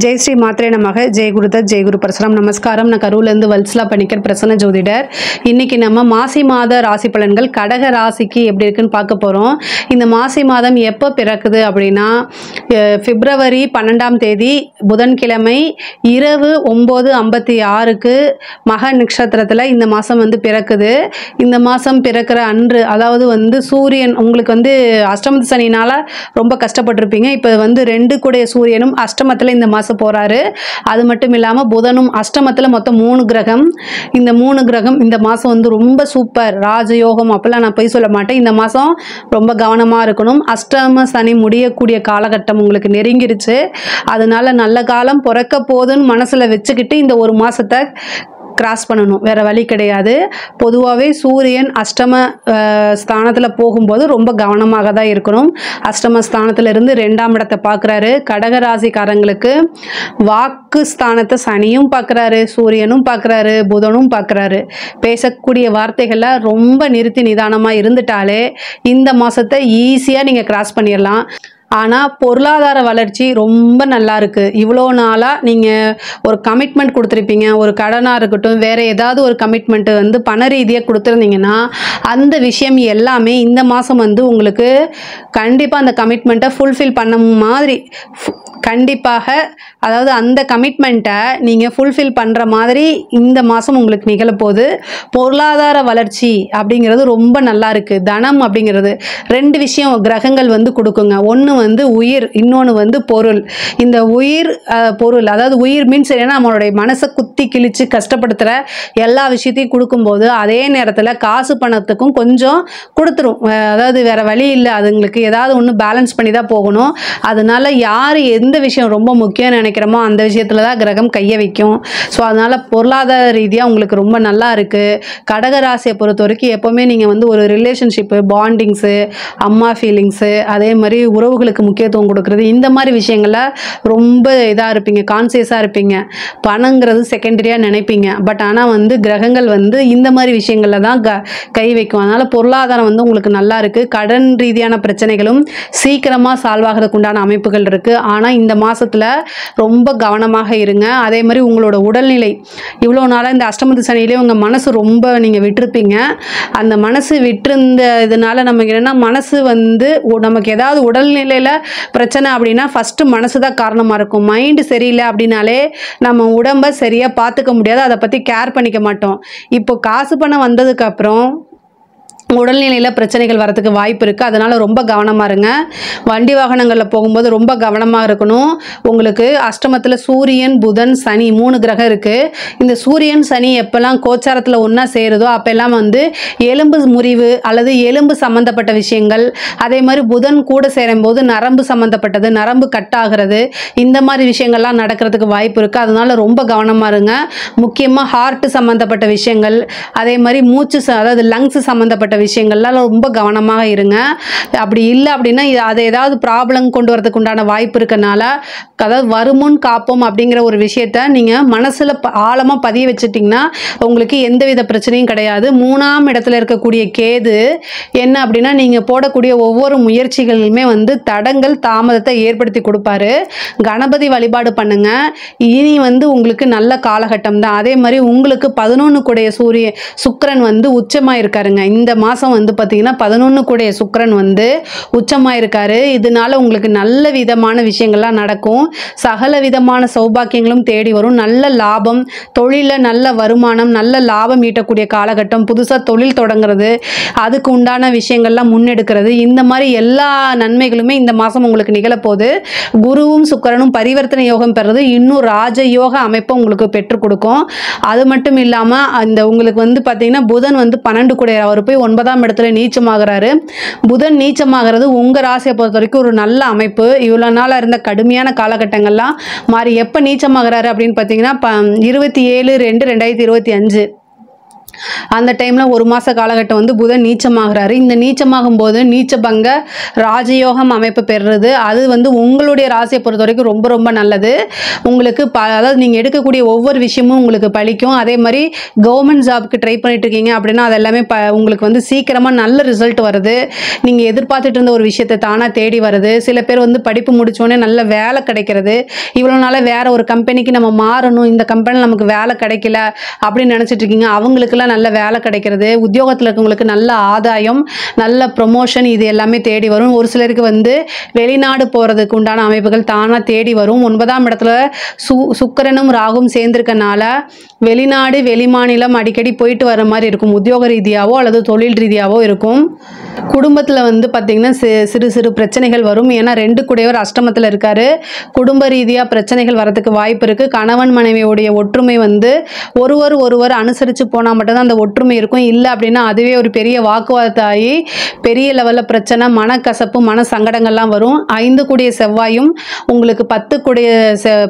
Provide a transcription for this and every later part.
जय श्री मात्रे नमः जय गुरुदत्त जय गुरु परशुराम நமஸ்காரம். நான் கரூர்லேருந்து வல்சலா பணிக்கர் பிரசன்ன ஜோதிடர். இன்னைக்கு நம்ம மாசி மாத ராசி பலன்கள் கடக ராசிக்கு எப்படி இருக்குன்னு பார்க்க போகிறோம். இந்த மாசி மாதம் எப்போ பிறக்குது அப்படின்னா பிப்ரவரி 12ஆம் தேதி புதன்கிழமை இரவு 9:56க்கு மக நட்சத்திரத்தில் இந்த மாதம் வந்து பிறக்குது. இந்த மாதம் பிறக்கிற அன்று அதாவது வந்து சூரியன் உங்களுக்கு வந்து அஷ்டமத்து சனினால் ரொம்ப கஷ்டப்பட்டிருப்பீங்க. இப்போ வந்து 2 கூடைய சூரியனும் அஷ்டமத்தில் இந்த மாதம் போகிறாரு. அது மட்டும் இல்லாமல் புதனும் அஷ்டமத்தில் மொத்தம் 3 கிரகம். இந்த 3 கிரகம் இந்த மாதம் வந்து ரொம்ப சூப்பர் ராஜயோகம். அப்போல்லாம் நான் போய் சொல்ல மாட்டேன். இந்த மாதம் ரொம்ப கவனமாக இருக்கணும். அஷ்டம சனி முடியக்கூடிய காலகட்டம் உங்களுக்கு நெருங்கிருச்சு. அதனால நல்ல காலம் பிறக்க போதுன்னு மனசில் வச்சுக்கிட்டு இந்த ஒரு மாதத்தை கிராஸ் பண்ணணும். வேறு வழி கிடையாது. பொதுவாகவே சூரியன் அஷ்டம ஸ்தானத்தில் போகும்போது ரொம்ப கவனமாக தான் இருக்கணும். அஷ்டம ஸ்தானத்திலிருந்து 2ஆம் இடத்தை பார்க்குறாரு. கடகராசிக்காரங்களுக்கு வாக்கு ஸ்தானத்தை சனியும் பார்க்குறாரு, சூரியனும் பார்க்குறாரு, புதனும் பார்க்குறாரு. பேசக்கூடிய வார்த்தைகளை ரொம்ப நிறுத்தி நிதானமாக இருந்துட்டாலே இந்த மாதத்தை ஈஸியாக நீங்கள் கிராஸ் பண்ணிடலாம். ஆனால் பொருளாதார வளர்ச்சி ரொம்ப நல்லா இருக்குது. இவ்வளோ நாளாக நீங்கள் ஒரு கமிட்மெண்ட் கொடுத்துருப்பீங்க. ஒரு கடனாக இருக்கட்டும், வேறு ஏதாவது ஒரு கமிட்மெண்ட்டு வந்து பண ரீதியாக கொடுத்துருந்தீங்கன்னா அந்த விஷயம் எல்லாமே இந்த மாதம் வந்து உங்களுக்கு கண்டிப்பாக அந்த கமிட்மெண்ட்டை ஃபுல்ஃபில் பண்ண மாதிரி கண்டிப்பாக அதாவது அந்த கமிட்மெண்ட்டை நீங்கள் ஃபுல்ஃபில் பண்ணுற மாதிரி இந்த மாதம் உங்களுக்கு நிகழப்போகுது. பொருளாதார வளர்ச்சி அப்படிங்கிறது ரொம்ப நல்லா இருக்குது. தனம் அப்படிங்கிறது 2 விஷயம் கிரகங்கள் வந்து கொடுக்குங்க. ஒன்று வந்து உயிர், இன்னொன்று வந்து பொருள். இந்த உயிர் பொருள் அதாவது உயிர் மீன்ஸ் ஏன்னா நம்மளுடைய மனசை குத்தி கிழிச்சு கஷ்டப்படுத்துகிற எல்லா விஷயத்தையும் கொடுக்கும்போது அதே நேரத்தில் காசு பணத்துக்கும் கொஞ்சம் கொடுத்துரும். அதாவது வேறு வழி இல்லை. அதுங்களுக்கு ஏதாவது ஒன்று பேலன்ஸ் பண்ணி தான் போகணும். அதனால யார் எந்த விஷயம் ரொம்ப முக்கியம் நினைக்கிறோமோ அந்த விஷயத்தில் தான் கிரகம் கையை வைக்கும். ஸோ அதனால் பொருளாதார ரீதியாக உங்களுக்கு ரொம்ப நல்லா இருக்குது. கடகராசியை பொறுத்த வரைக்கும் எப்போவுமே நீங்கள் வந்து ஒரு ரிலேஷன்ஷிப்பு, பாண்டிங்ஸு, அம்மா ஃபீலிங்ஸு, அதே மாதிரி உறவுகளுக்கு முக்கியத்துவம் கொடுக்குறது, இந்த மாதிரி விஷயங்களில் ரொம்ப இதாக இருப்பீங்க, கான்சியஸாக இருப்பீங்க. பணங்கிறது செகண்டரியாக நினைப்பீங்க. பட் ஆனால் வந்து கிரகங்கள் வந்து இந்த மாதிரி விஷயங்களில் தான் கை வைக்கும். அதனால் பொருளாதாரம் வந்து உங்களுக்கு நல்லா இருக்குது. கடன் ரீதியான பிரச்சனைகளும் சீக்கிரமாக சால்வ் ஆகிறதுக்கு உண்டான அமைப்புகள் இருக்குது. ஆனால் இந்த மாதத்தில் ரொம்ப கவனமாக இருங்க. அதே மாதிரி உங்களோட உடல்நிலை இவ்வளோ நாளாக இந்த அஷ்டமத்து சனியிலே உங்கள் மனசு ரொம்ப நீங்கள் விட்டுருப்பீங்க. அந்த மனசு விட்டுருந்த இதனால நமக்கு என்னென்னா மனசு வந்து நமக்கு ஏதாவது உடல்நிலையில் பிரச்சனை அப்படின்னா ஃபஸ்ட்டு மனசு தான் காரணமாக இருக்கும். மைண்டு சரியில்லை அப்படின்னாலே நம்ம உடம்பை சரியாக பார்த்துக்க முடியாது. அதை பற்றி கேர் பண்ணிக்க மாட்டோம். இப்போ காசு பணம் வந்ததுக்கப்புறம் உடல்நிலையில் பிரச்சனைகள் வரதுக்கு வாய்ப்பு இருக்குது. அதனால் ரொம்ப கவனமாக இருங்க. வண்டி வாகனங்களில் போகும்போது ரொம்ப கவனமாக இருக்கணும். உங்களுக்கு அஷ்டமத்தில் சூரியன், புதன், சனி 3 கிரகம் இருக்குது. இந்த சூரியன் சனி எப்போல்லாம் கோச்சாரத்தில் ஒன்றா சேருதோ அப்போல்லாம் வந்து எலும்பு முறிவு அல்லது எலும்பு சம்மந்தப்பட்ட விஷயங்கள், அதே மாதிரி புதன் கூட சேரும்போது நரம்பு சம்மந்தப்பட்டது, நரம்பு கட் ஆகிறது, இந்த மாதிரி விஷயங்கள்லாம் நடக்கிறதுக்கு வாய்ப்பு இருக்குது. அதனால் ரொம்ப கவனமாக இருங்க. முக்கியமாக ஹார்ட்டு சம்மந்தப்பட்ட விஷயங்கள், அதே மாதிரி மூச்சு அதாவது லங்ஸ் சம்மந்தப்பட்ட விஷயங்கள்லாம் ரொம்ப கவனமாக இருங்க. அப்படி இல்லை அப்படின்னா அது ஏதாவது ப்ராப்ளம் கொண்டு வரதுக்கு உண்டான வாய்ப்பு இருக்கனால அதாவது வருமுன் காப்போம் அப்படிங்கிற ஒரு விஷயத்த நீங்கள் மனசில் ஆழமாக பதிய வச்சுட்டிங்கன்னா உங்களுக்கு எந்தவித பிரச்சனையும் கிடையாது. 3ஆம் இடத்துல இருக்கக்கூடிய கேது என்ன அப்படின்னா நீங்கள் போடக்கூடிய ஒவ்வொரு முயற்சிகளிலுமே வந்து தடங்கள் தாமதத்தை ஏற்படுத்தி கொடுப்பாரு. கணபதி வழிபாடு பண்ணுங்க. இனி வந்து உங்களுக்கு நல்ல காலகட்டம் தான். அதே மாதிரி உங்களுக்கு 11 கூடைய சுக்கிரன் வந்து உச்சமாக இருக்காருங்க. இந்த மாதம் வந்து பார்த்தீங்கன்னா 11 கூடைய சுக்கிரன் வந்து உச்சமாக இருக்காரு. இதனால உங்களுக்கு நல்ல விதமான விஷயங்கள்லாம் நடக்கும். சகல விதமான சௌபாக்கியங்களும் தேடி வரும். நல்ல லாபம், தொழிலில் நல்ல வருமானம், நல்ல லாபம் ஈட்டக்கூடிய காலகட்டம், புதுசாக தொழில் தொடங்குறது, அதுக்கு உண்டான விஷயங்கள்லாம் முன்னெடுக்கிறது, இந்த மாதிரி எல்லா நன்மைகளுமே இந்த மாதம் உங்களுக்கு நிகழப்போகுது. குருவும் சுக்கிரனும் பரிவர்த்தனை யோகம் பெறுறது இன்னும் ராஜயோக அமைப்பை உங்களுக்கு பெற்றுக் கொடுக்கும். அது மட்டும் இல்லாமல் அந்த உங்களுக்கு வந்து பார்த்தீங்கன்னா புதன் வந்து 12 கூடைய அவர் போய் 9ஆம் இடத்துல நீச்சமாகிறாரு. புதன் நீச்சமாகிறது உங்கள் ராசியை பொறுத்த வரைக்கும் ஒரு நல்ல அமைப்பு. இவ்வளோ நாளாக இருந்த கடுமையான காலகட்டங்கள்லாம் மாறி எப்போ நீச்சமாகிறாரு அப்படின்னு பார்த்தீங்கன்னா 27/2/2025 அந்த டைமில் ஒரு மாத காலகட்டம் வந்து புதன் நீச்சமாகிறாரு. இந்த நீச்சமாகும் போது நீச்சபங்க ராஜயோகம் அமைப்பு பெறுறது அது வந்து உங்களுடைய ராசியை பொறுத்த வரைக்கும் ரொம்ப ரொம்ப நல்லது. உங்களுக்கு அதாவது நீங்கள் எடுக்கக்கூடிய ஒவ்வொரு விஷயமும் உங்களுக்கு பலிக்கும். அதே மாதிரி கவர்மெண்ட் ஜாப்க்கு ட்ரை பண்ணிட்டு இருக்கீங்க அப்படின்னா அது எல்லாமே உங்களுக்கு வந்து சீக்கிரமாக நல்ல ரிசல்ட் வருது. நீங்கள் எதிர்பார்த்துட்டு இருந்த ஒரு விஷயத்தை தானாக தேடி வருது. சில பேர் வந்து படிப்பு முடிச்சோடனே நல்ல வேலை கிடைக்கிறது. இவ்வளோ நாளாக வேற ஒரு கம்பெனிக்கு நம்ம மாறணும், இந்த கம்பெனியில் நமக்கு வேலை கிடைக்கல அப்படின்னு நினச்சிட்டு இருக்கீங்க, அவங்களுக்குலாம் நல்ல வேலை கிடைக்கிறது. உத்தியோகத்தில் இருக்கவங்களுக்கு நல்ல ஆதாயம், நல்ல ப்ரொமோஷன் இது எல்லாமே தேடி வரும். ஒரு சிலருக்கு வந்து வெளிநாடு போகிறதுக்கு உண்டான அமைப்புகள் தானாக தேடி வரும். 9ஆம் இடத்துல சுக்கிரனும் ராகும் சேர்ந்திருக்கனால வெளிநாடு வெளிமாநிலம் அடிக்கடி போயிட்டு வர மாதிரி இருக்கும். உத்தியோக ரீதியாவோ அல்லது தொழில் ரீதியாவோ இருக்கும். குடும்பத்தில் வந்து பார்த்திங்கன்னா சிறு சிறு பிரச்சனைகள் வரும். ஏன்னா 2 கூடையவர் அஷ்டமத்தில் இருக்காரு. குடும்ப ரீதியாக பிரச்சனைகள் வரதுக்கு வாய்ப்பு இருக்குது. கணவன் மனைவியுடைய ஒற்றுமை வந்து ஒருவர் அனுசரித்து போனால் மட்டும்தான் அந்த ஒற்றுமை இருக்கும். இல்லை அப்படின்னா அதுவே ஒரு பெரிய வாக்குவாதத்தாகி பெரிய லெவலில் பிரச்சனை, மனக்கசப்பு, மன சங்கடங்கள்லாம் வரும். 5 கூடிய செவ்வாயும் உங்களுக்கு 10 கூடிய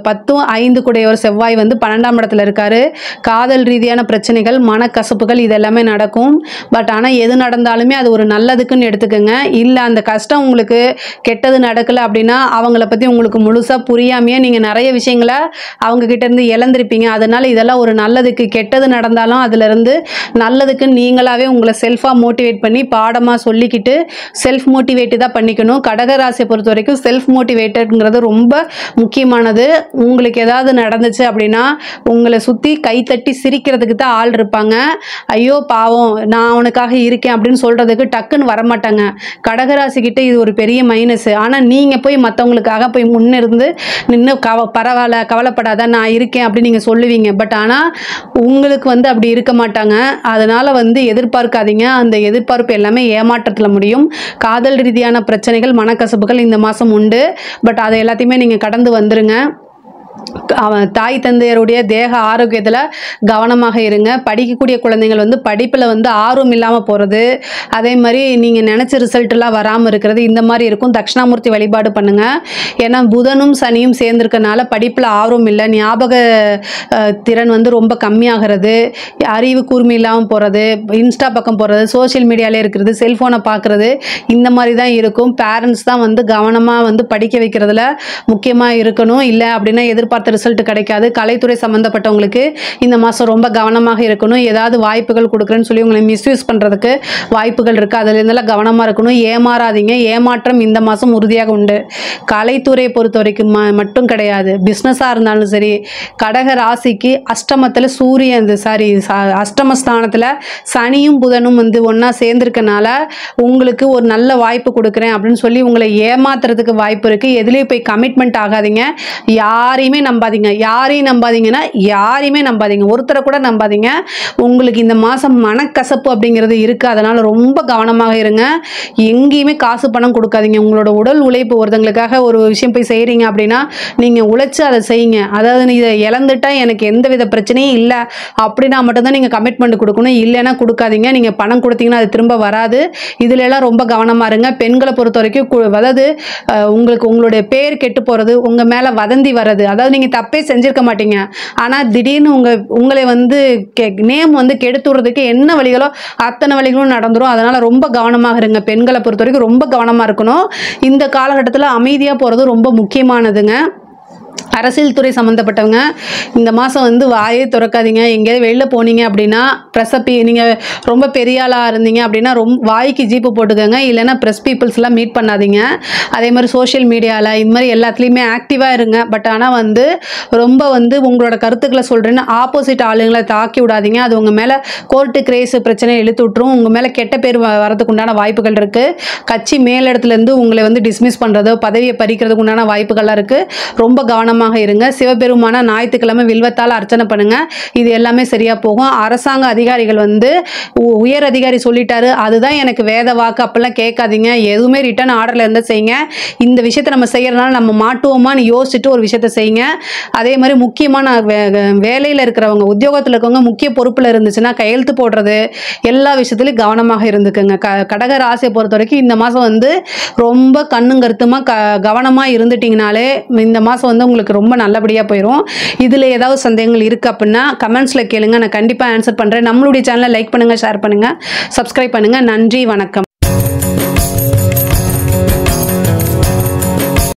10 5 கூடியவர் செவ்வாய் வந்து 12ஆம் இடத்துல இருக்காரு. காதல் ரீதியான பிரச்சனைகள், மனக்கசப்புகள் இதெல்லாமே நடக்கும். பட் ஆனால் எது நடந்தாலுமே அது ஒரு நல்லதுக்குன்னு எடுத்துக்கோங்க. இல்லை அந்த கஷ்டம் உங்களுக்கு கெட்டது நடக்கலை அப்படின்னா அவங்கள பற்றி உங்களுக்கு முழுசாக புரியாமையே நீங்கள் நிறைய விஷயங்களை அவங்கக்கிட்ட இருந்து இழந்திருப்பீங்க. அதனால் இதெல்லாம் ஒரு நல்லதுக்கு, கெட்டது நடந்தாலும் அதிலிருந்து நல்லதுக்கு நீங்களாகவே உங்களை செல்ஃபாக மோட்டிவேட் பண்ணி பாடமாக சொல்லிக்கிட்டு செல்ஃப் மோட்டிவேட்டு தான் பண்ணிக்கணும். கடகராசியை பொறுத்த வரைக்கும் செல்ஃப் மோட்டிவேட்டட்ங்கிறது ரொம்ப முக்கியமானது. உங்களுக்கு ஏதாவது நடந்துச்சு அப்படின்னா உங்களை சுற்றி கைத்தட்டி சிரிக்கிறதுக்கு தான் ஆள் இருப்பாங்க. ஐயோ பாவம் நான் அவனுக்காக இருக்கேன் அப்படின்னு சொல்கிறதுக்கு டக்குன்னு வரமாட்டாங்க. கடகராசிக்கிட்ட இது ஒரு பெரிய மைனஸ். ஆனால் நீங்கள் போய் மற்றவங்களுக்காக போய் முன்னிருந்து நின்று பரவாயில்ல கவலைப்படாத நான் இருக்கேன் அப்படின்னு நீங்கள் சொல்லுவீங்க. பட் ஆனால் உங்களுக்கு வந்து அப்படி இருக்க மாட்டாங்க. அதனால் வந்து எதிர்பார்க்காதீங்க. அந்த எதிர்பார்ப்பு எல்லாமே ஏமாற்றத்தில் முடியும். காதல் ரீதியான பிரச்சனைகள், மனக்கசப்புகள் இந்த மாதம் உண்டு. பட் அதை எல்லாத்தையுமே நீங்கள் கடந்து வந்துருங்க. தாய் தந்தையருடைய தேக ஆரோக்கியத்தில் கவனமாக இருங்க. படிக்கக்கூடிய குழந்தைகள் வந்து படிப்பில் வந்து ஆர்வம் இல்லாமல் போகிறது, அதே மாதிரி நீங்கள் நினச்ச ரிசல்ட்டெல்லாம் வராமல் இருக்கிறது, இந்த மாதிரி இருக்கும். தட்சிணாமூர்த்தி வழிபாடு பண்ணுங்கள். ஏன்னா புதனும் சனியும் சேர்ந்துருக்கனால படிப்பில் ஆர்வம் இல்லை, ஞாபக திறன் வந்து ரொம்ப கம்மியாகிறது, அறிவு கூர்மை இல்லாமல் போகிறது, இன்ஸ்டா பக்கம் போகிறது, சோஷியல் மீடியாவிலே இருக்கிறது, செல்ஃபோனை பார்க்குறது, இந்த மாதிரி தான் இருக்கும். பேரண்ட்ஸ் தான் வந்து கவனமாக வந்து படிக்க வைக்கிறதுல முக்கியமாக இருக்கணும். இல்லை அப்படின்னா எதிர்பார்த்த ரிசல்ட் கிடைக்காது. கலைத்துறை சம்மந்தப்பட்டவங்களுக்கு இந்த மாதம் ரொம்ப கவனமாக இருக்கணும். ஏதாவது வாய்ப்புகள் கொடுக்குறேன்னு சொல்லி உங்களை மிஸ்யூஸ் பண்ணுறதுக்கு வாய்ப்புகள் இருக்குது. அதுலேருந்தெல்லாம் கவனமாக இருக்கணும். ஏமாறாதீங்க. ஏமாற்றம் இந்த மாதம் உறுதியாக உண்டு. கலைத்துறையை பொறுத்த வரைக்கும் மட்டும் கிடையாது, பிஸ்னஸாக இருந்தாலும் சரி. கடக ராசிக்கு அஷ்டமத்தில் சூரியன் அஷ்டமஸ்தானத்தில் சனியும் புதனும் வந்து ஒன்றா சேர்ந்துருக்கனால உங்களுக்கு ஒரு நல்ல வாய்ப்பு கொடுக்குறேன் அப்படின்னு சொல்லி உங்களை ஏமாத்துறதுக்கு வாய்ப்பு இருக்குது. எதுலேயும் போய் கமிட்மெண்ட் ஆகாதீங்க. யாரையுமே நம்பாதீங்க. யாரையுமே நம்பாதீங்க. ஒருத்தரை கூட நம்பாதீங்க. உங்களுக்கு இந்த மாதம் மனக்கசப்பு அப்படிங்கிறது இருக்குது. அதனால் ரொம்ப கவனமாக இருங்க. எங்கேயுமே காசு பணம் கொடுக்காதீங்க. உங்களோட உடல் உழைப்பு, ஒருத்தங்களுக்காக ஒரு விஷயம் போய் செய்கிறீங்க அப்படின்னா நீங்கள் உழைச்சி அதை செய்யுங்க. அதாவது இதை இழந்துட்டா எனக்கு எந்த வித பிரச்சனையும் இல்லை அப்படின்னா மட்டும்தான் நீங்கள் கமிட்மெண்ட் கொடுக்கணும். இல்லைன்னா கொடுக்காதீங்க. நீங்கள் பணம் கொடுத்தீங்கன்னா அது திரும்ப வராது. இதிலெல்லாம் ரொம்ப கவனமாக இருங்க. பெண்களை பொறுத்த வரைக்கும் அதாவது உங்களுக்கு உங்களுடைய பேர் கெட்டு போகிறது, உங்கள் மேலே வதந்தி வர்றது, அதாவது நீங்கள் தப்பே செஞ்சிருக்க மாட்டீங்க, ஆனால் திடீர்னு உங்களை வந்து நேம் வந்து கெடுத்துறதுக்கு என்ன வழிகளோ அத்தனை வழிகளும் நடந்துடும். அதனால் ரொம்ப கவனமாக இருங்க. பெண்களை பொறுத்த வரைக்கும் ரொம்ப கவனமாக இருக்கணும். இந்த காலகட்டத்தில் அமைதியாக போகிறது ரொம்ப முக்கியமானதுங்க. அரசியல் துறை சம்மந்தப்பட்டவங்க இந்த மாதம் வந்து வாயே திறக்காதீங்க. எங்கேயாவது வெளியில் போனீங்க அப்படின்னா ப்ரெஸ்ஸை நீங்கள் ரொம்ப பெரிய ஆளாக இருந்தீங்க அப்படின்னா வாய்க்கு ஜீப்பு போட்டுக்கோங்க. இல்லைன்னா ப்ரெஸ் பீப்புள்ஸ்லாம் மீட் பண்ணாதீங்க. அதே மாதிரி சோஷியல் மீடியாவில் இந்த மாதிரி எல்லாத்துலேயுமே ஆக்டிவாக இருங்க. பட் ஆனால் வந்து ரொம்ப வந்து உங்களோட கருத்துக்களை சொல்கிறேன்னு ஆப்போசிட் ஆளுங்களை தாக்கி விடாதீங்க. அது உங்கள் மேலே கோர்ட்டு கிரேஸு பிரச்சனை இழுத்து விட்டுரும். உங்கள் மேலே கெட்ட பேர் வரதுக்கு உண்டான வாய்ப்புகள் இருக்குது. கட்சி மேலிடத்துலேருந்து உங்களை வந்து டிஸ்மிஸ் பண்ணுறதோ பதவியை பறிக்கிறதுக்கு உண்டான வாய்ப்புகள்லாம் இருக்குது. ரொம்ப கவனமாக இருங்க. சிவபெருமான ஞாயிற்றுக்கிழமை வில்வத்தால் அர்ச்சனை பண்ணுங்க. இது எல்லாமே சரியா போகும். அரசாங்க அதிகாரிகள் வந்து உயர் அதிகாரி சொல்லிட்டாரு அதுதான் எனக்கு வேத வாக்கு அப்பெல்லாம் கேட்காதீங்க. எதுவுமே ரிட்டர்ன் ஆர்டர்ல இருந்தா செய்யுங்க. இந்த விஷயத்தை நம்ம செய்யறதுனால நம்ம மாட்டுவோமான்னு யோசிச்சுட்டு ஒரு விஷயத்தை செய்யுங்க. அதே மாதிரி முக்கியமான வேலையில் இருக்கிறவங்க, உத்தியோகத்தில் இருக்கவங்க முக்கிய பொறுப்பில் இருந்துச்சுன்னா கையெழுத்து போடுறது எல்லா விஷயத்துலையும் கவனமாக இருந்துக்குங்க. கடக ராசியை பொறுத்த வரைக்கும் இந்த மாதம் வந்து ரொம்ப கண்ணும் கருத்துமா கவனமாக இருந்துட்டிங்கனாலே இந்த மாதம் வந்து உங்களுக்கு உங்களுக்கு ரொம்ப நல்லபடியாக போயிடும். இதில் ஏதாவது சந்தேகங்கள் இருக்குது அப்படின்னா கமெண்ட்ஸில் கேளுங்க, நான் கண்டிப்பாக ஆன்சர் பண்ணுறேன். நம்மளுடைய சேனலை லைக் பண்ணுங்கள், ஷேர் பண்ணுங்கள், சப்ஸ்கிரைப் பண்ணுங்கள். நன்றி, வணக்கம்.